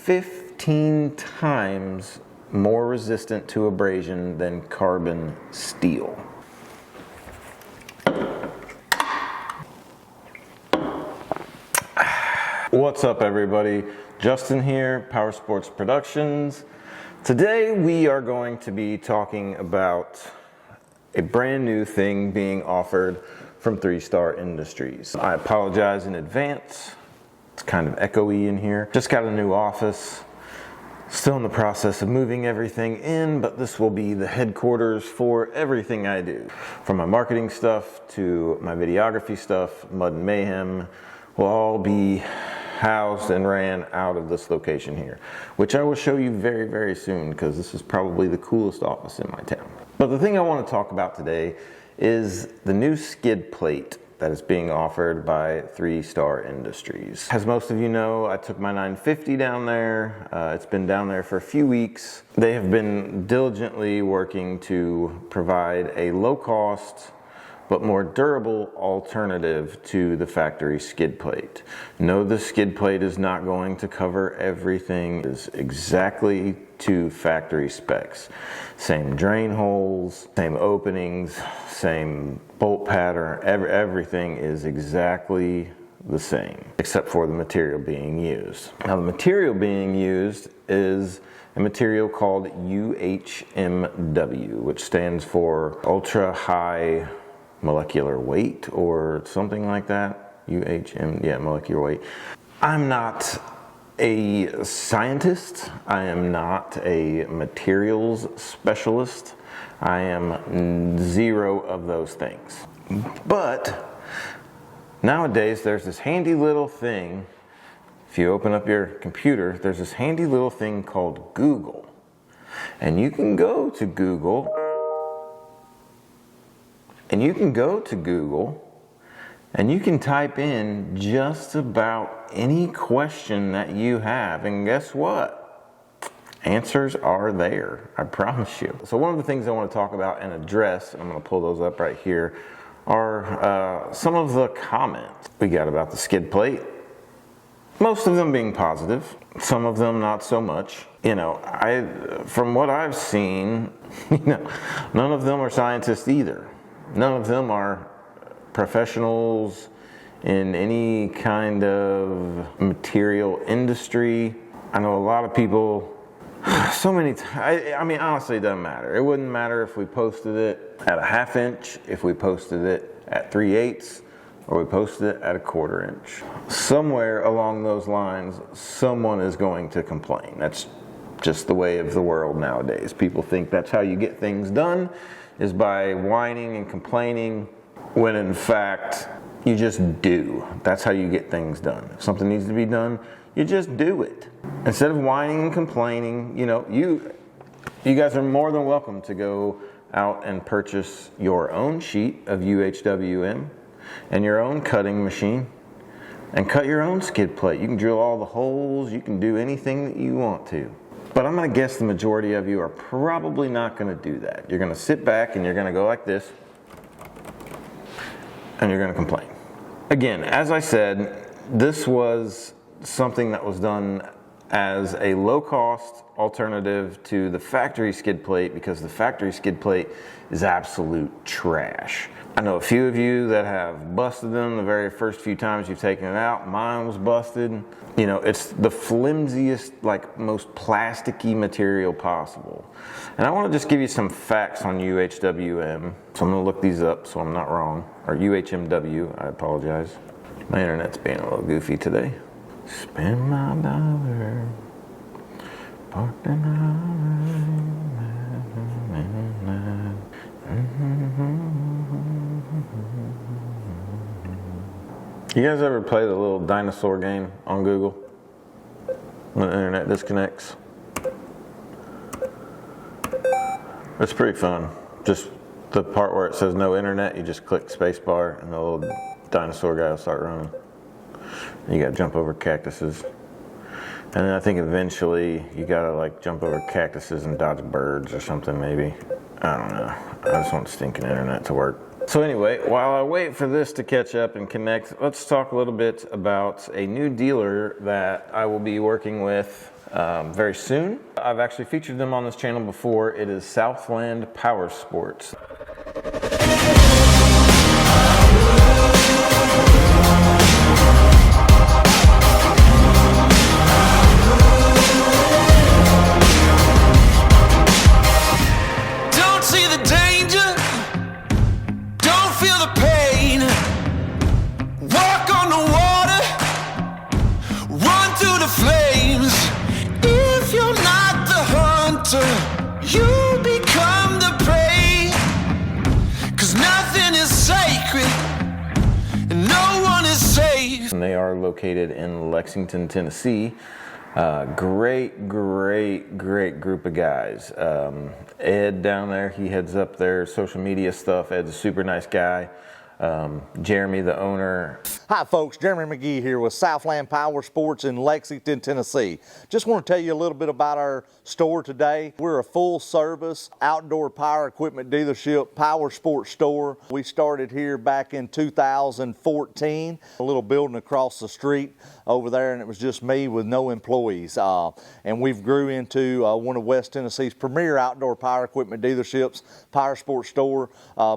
15 times more resistant to abrasion than carbon steel. What's up, everybody? Justin here, Powersports Productions. Today we are going to be talking about a brand new thing being offered from 3-Star Industries. I apologize in advance. It's kind of echoey in here. Just got a new office. Still in the process of moving everything in, but this will be the headquarters for everything I do. From my marketing stuff to my videography stuff, Mud and Mayhem will all be housed and ran out of this location here, which I will show you very, very soon, because this is probably the coolest office in my town. But the thing I want to talk about today is the new skid plate that is being offered by 3-Star Industries. As most of you know, I took my 950 down there. It's been down there for a few weeks. They have been diligently working to provide a low-cost but more durable alternative to the factory skid plate. No, the skid plate is not going to cover everything. It is exactly to factory specs. Same drain holes, same openings, same bolt pattern, everything is exactly the same, except for the material being used. Now, the material being used is a material called UHMW, which stands for ultra high molecular weight or something like that. Molecular weight. I'm not a scientist. I am not a materials specialist. I am zero of those things. But nowadays there's this handy little thing. If you open up your computer, there's this handy little thing called Google. And you can go to Google and you can type in just about any question that you have, and guess what? Answers are there, I promise you. So one of the things I want to talk about and address, and I'm going to pull those up right here, are some of the comments we got about the skid plate. Most of them being positive, some of them not so much. You know, from what I've seen, none of them are scientists either. None of them are professionals in any kind of material industry. I know a lot of people, so many times, I mean, honestly, it doesn't matter. It wouldn't matter if we posted it at a 1/2 inch, if we posted it at 3/8, or we posted it at a 1/4 inch. Somewhere along those lines, someone is going to complain. That's just the way of the world nowadays. People think that's how you get things done, is by whining and complaining, when in fact you just do. That's how you get things done. If something needs to be done, you just do it. Instead of whining and complaining, you guys are more than welcome to go out and purchase your own sheet of UHWM and your own cutting machine and cut your own skid plate. You can drill all the holes, you can do anything that you want to. But I'm going to guess the majority of you are probably not going to do that. You're going to sit back and you're going to go like this, and you're going to complain. Again, as I said, this was something that was done as a low-cost alternative to the factory skid plate, because the factory skid plate is absolute trash. I know a few of you that have busted them the very first few times you've taken it out. Mine was busted. It's the flimsiest, most plasticky material possible. And I want to just give you some facts on UHWM. So I'm going to look these up so I'm not wrong. Or UHMW, I apologize. My internet's being a little goofy today. Spend my dollar, parked in You guys ever play the little dinosaur game on Google when the internet disconnects? It's pretty fun. Just the part where it says no internet, you just click spacebar and the little dinosaur guy will start running. You gotta jump over cactuses. And then I think eventually you gotta jump over cactuses and dodge birds or something maybe. I don't know. I just want stinking internet to work. So anyway, while I wait for this to catch up and connect, let's talk a little bit about a new dealer that I will be working with very soon. I've actually featured them on this channel before. It is SouthLand Powersports. You become the prey, 'cause nothing is sacred and no one is safe. And they are located in Lexington, Tennessee. Great group of guys. Ed down there, he heads up their social media stuff. Ed's a super nice guy. Jeremy, the owner. Hi folks, Jeremy McGee here with SouthLand Powersports in Lexington, Tennessee. Just want to tell you a little bit about our store today. We're a full service outdoor power equipment dealership, power sports store. We started here back in 2014, a little building across the street over there, and it was just me with no employees. And we've grew into one of West Tennessee's premier outdoor power equipment dealerships, power sports store,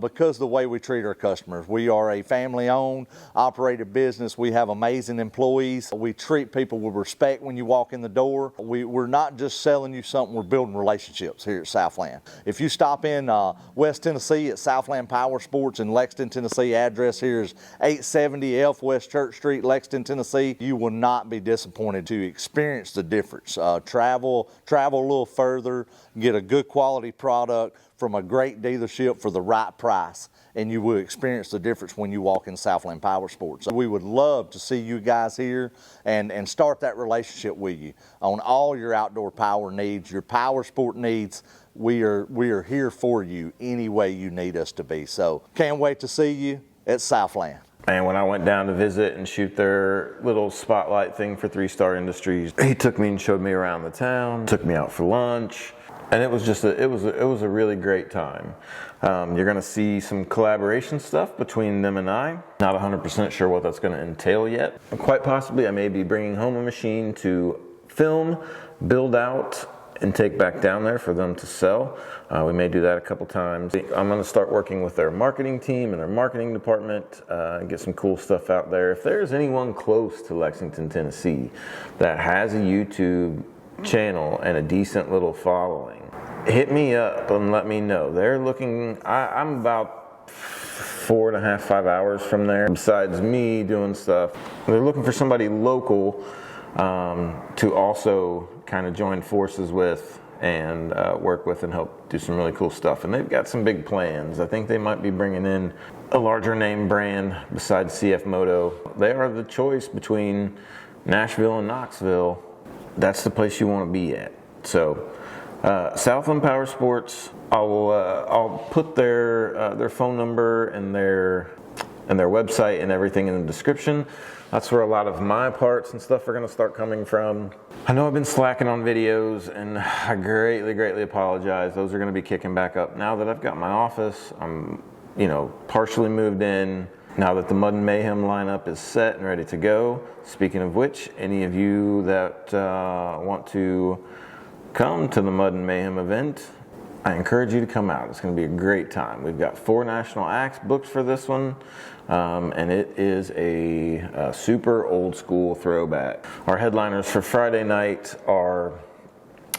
because of the way we treat our customers. We are a family-owned, operated business. We have amazing employees. We treat people with respect when you walk in the door. We're not just selling you something, we're building relationships here at Southland. If you stop in West Tennessee at SouthLand Powersports in Lexington, Tennessee, address here is 870 Elf West Church Street, Lexington, Tennessee, you will not be disappointed to experience the difference. Travel a little further, get a good quality product from a great dealership for the right price, and you will experience the difference when you walk in SouthLand Powersports. We would love to see you guys here and start that relationship with you on all your outdoor power needs, your power sport needs. We are here for you any way you need us to be. So can't wait to see you at Southland. And when I went down to visit and shoot their little spotlight thing for 3 Star Industries, he took me and showed me around the town, took me out for lunch. And it was just it was a really great time. You're going to see some collaboration stuff between them and I. Not 100% sure what that's going to entail yet. Quite possibly I may be bringing home a machine to film, build out, and take back down there for them to sell. We may do that a couple times. I'm going to start working with their marketing team and their marketing department and get some cool stuff out there. If there's anyone close to Lexington, Tennessee that has a YouTube channel and a decent little following, hit me up and let me know. They're looking, I'm about 4.5, 5 hours from there. Besides me doing stuff, they're looking for somebody local to also kind of join forces with and work with and help do some really cool stuff. And they've got some big plans. I think they might be bringing in a larger name brand besides CFMoto. They are the choice between Nashville and Knoxville. That's the place you want to be at. So SouthLand Powersports, I'll put their phone number and their website and everything in the description. That's where a lot of my parts and stuff are going to start coming from. I know I've been slacking on videos, and I greatly apologize. Those are going to be kicking back up now that I've got my office. I'm, partially moved in. Now that the Mud and Mayhem lineup is set and ready to go. Speaking of which, any of you that want to come to the Mud and Mayhem event, I encourage you to come out. It's going to be a great time. We've got 4 national acts booked for this one, and it is a super old school throwback. Our headliners for Friday night are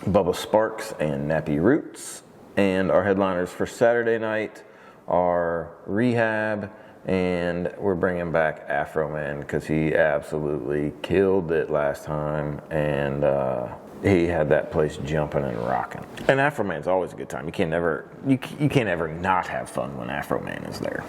Bubba Sparks and Nappy Roots, and our headliners for Saturday night are Rehab, and we're bringing back Afro Man because he absolutely killed it last time, and he had that place jumping and rocking. And Afro Man's always a good time. You can't ever not have fun when Afro Man is there.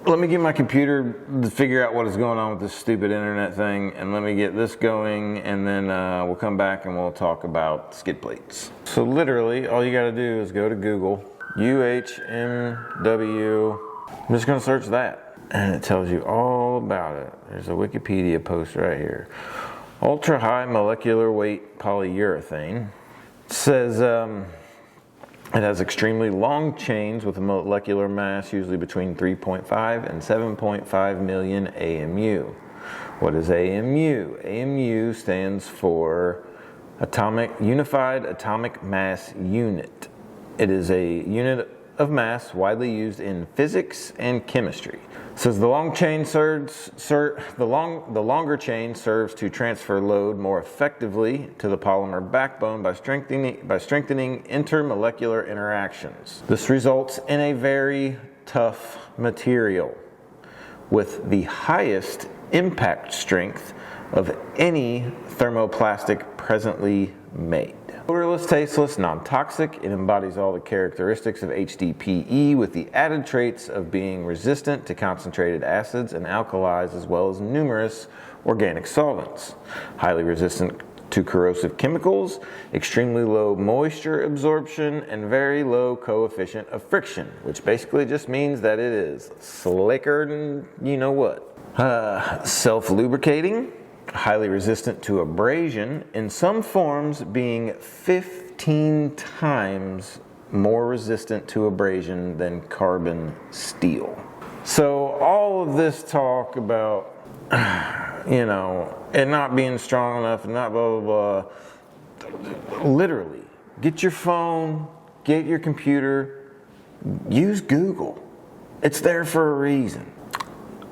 Let me get my computer to figure out what is going on with this stupid internet thing, and let me get this going, and then we'll come back and we'll talk about skid plates. So literally all you got to do is go to Google, UHMW I'm just gonna search that. And it tells you all about it. There's a Wikipedia post right here. Ultra high molecular weight polyurethane. It says it has extremely long chains with a molecular mass usually between 3.5 and 7.5 million AMU. What is AMU? AMU stands for Unified Atomic Mass Unit. It is a unit of mass widely used in physics and chemistry. It says the longer chain serves to transfer load more effectively to the polymer backbone by strengthening intermolecular interactions. This results in a very tough material with the highest impact strength of any thermoplastic presently made. Odorless, tasteless, non-toxic, it embodies all the characteristics of HDPE with the added traits of being resistant to concentrated acids and alkalis as well as numerous organic solvents. Highly resistant to corrosive chemicals, extremely low moisture absorption, and very low coefficient of friction, which basically just means that it is slicker than you know what. Self-lubricating. Highly resistant to abrasion, in some forms being 15 times more resistant to abrasion than carbon steel. So all of this talk about, you know, it not being strong enough and not blah, blah, blah, literally, get your phone, get your computer, use Google. It's there for a reason.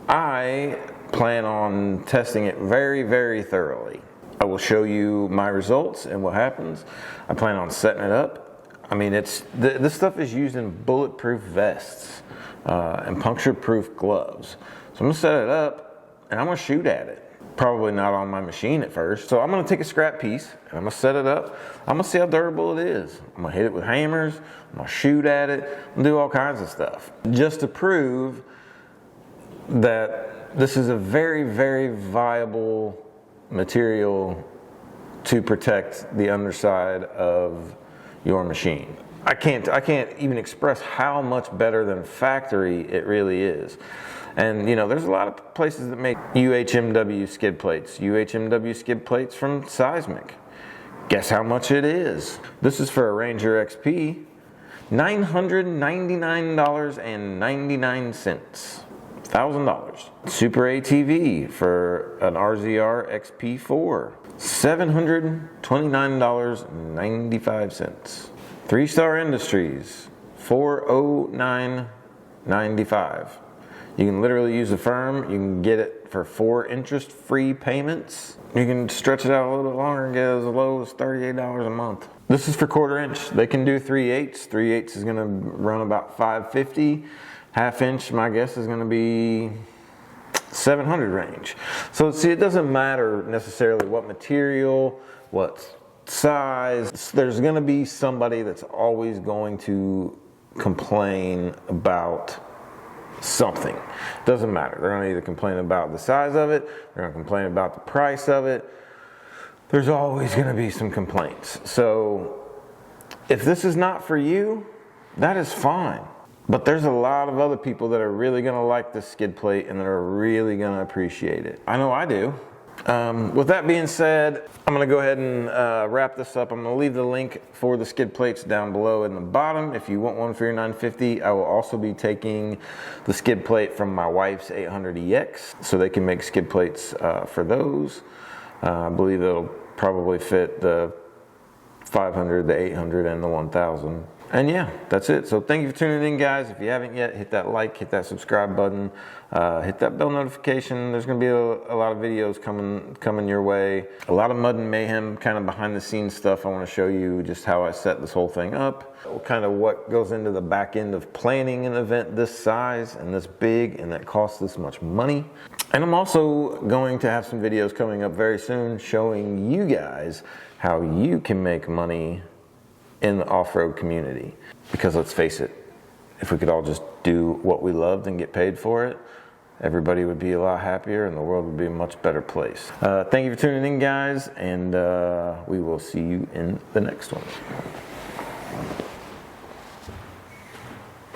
I plan on testing it very, very thoroughly. I will show you my results and what happens. I plan on setting it up. I mean, this stuff is used in bulletproof vests and puncture-proof gloves. So I'm gonna set it up and I'm gonna shoot at it. Probably not on my machine at first. So I'm gonna take a scrap piece and I'm gonna set it up. I'm gonna see how durable it is. I'm gonna hit it with hammers. I'm gonna shoot at it. I'm gonna do all kinds of stuff just to prove that this is a very, very viable material to protect the underside of your machine. I can't even express how much better than factory it really is. And you know, there's a lot of places that make UHMW skid plates. UHMW skid plates from Seismic. Guess how much it is? This is for a Ranger XP, $999.99. $1,000. Super ATV for an RZR XP4, $729.95. 3-Star Industries, $409.95. You can literally use the firm. You can get it for 4 interest-free payments. You can stretch it out a little bit longer and get as low as $38 a month. This is for 1/4 inch. They can do 3/8. 3/8 is going to run about $550. 1/2 inch, my guess is going to be 700 range. So see, it doesn't matter necessarily what material, what size. There's going to be somebody that's always going to complain about something. Doesn't matter. They're going to either complain about the size of it, they're going to complain about the price of it. There's always going to be some complaints. So if this is not for you, that is fine. But there's a lot of other people that are really going to like this skid plate and that are really going to appreciate it. I know I do. With that being said, I'm going to go ahead and wrap this up. I'm going to leave the link for the skid plates down below in the bottom. If you want one for your 950, I will also be taking the skid plate from my wife's 800EX, so they can make skid plates for those. I believe it'll probably fit the 500, the 800, and the 1000. And yeah, that's it. So thank you for tuning in, guys. If you haven't yet, hit that like, hit that subscribe button, hit that bell notification. There's going to be a lot of videos coming your way. A lot of Mud and Mayhem kind of behind the scenes stuff. I want to show you just how I set this whole thing up, kind of what goes into the back end of planning an event this size and this big and that costs this much money. And I'm also going to have some videos coming up very soon showing you guys how you can make money in the off-road community. Because let's face it, if we could all just do what we loved and get paid for it, everybody would be a lot happier and the world would be a much better place. Thank you for tuning in, guys, and we will see you in the next one.